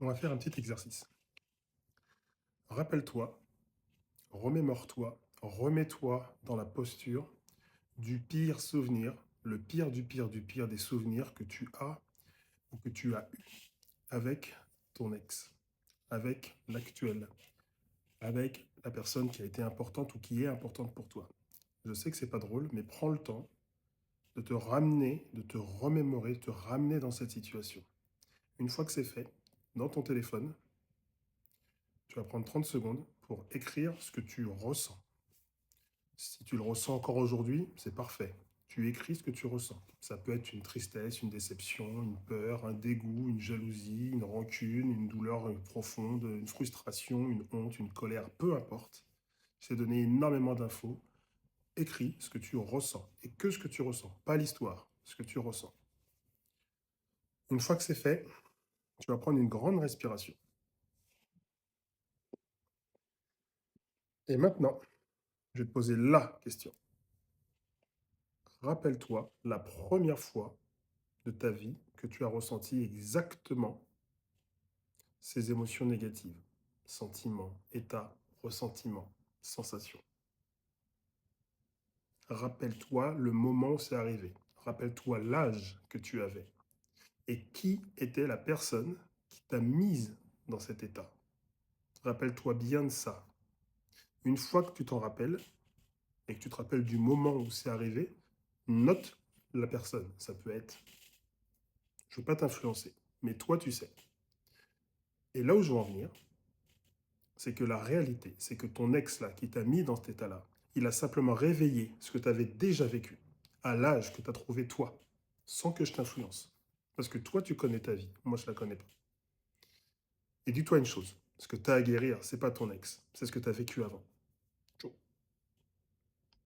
On va faire un petit exercice. Rappelle-toi, remémore-toi, remets-toi dans la posture du pire souvenir, le pire du pire du pire des souvenirs que tu as ou que tu as eu avec ton ex, avec l'actuel, avec la personne qui a été importante ou qui est importante pour toi. Je sais que c'est pas drôle, mais prends le temps de te ramener, de te remémorer, de te ramener dans cette situation. Une fois que c'est fait, dans ton téléphone, tu vas prendre 30 secondes pour écrire ce que tu ressens. Si tu le ressens encore aujourd'hui, c'est parfait. Tu écris ce que tu ressens. Ça peut être une tristesse, une déception, une peur, un dégoût, une jalousie, une rancune, une douleur profonde, une frustration, une honte, une colère, peu importe. C'est donner énormément d'infos. Écris ce que tu ressens. Et que ce que tu ressens, pas l'histoire, ce que tu ressens. Une fois que c'est fait, tu vas prendre une grande respiration. Et maintenant, je vais te poser la question. Rappelle-toi la première fois de ta vie que tu as ressenti exactement ces émotions négatives, sentiments, états, ressentiments, sensations. Rappelle-toi le moment où c'est arrivé. Rappelle-toi l'âge que tu avais. Et qui était la personne qui t'a mise dans cet état. Rappelle-toi bien de ça. Une fois que tu t'en rappelles, et que tu te rappelles du moment où c'est arrivé, note la personne. Ça peut être, je ne veux pas t'influencer, mais toi tu sais. Et là où je veux en venir, c'est que la réalité, c'est que ton ex là, qui t'a mis dans cet état-là, il a simplement réveillé ce que tu avais déjà vécu, à l'âge que tu as trouvé toi, sans que je t'influence. Parce que toi, tu connais ta vie, moi je la connais pas. Et dis-toi une chose, ce que tu as à guérir, c'est pas ton ex, c'est ce que tu as vécu avant.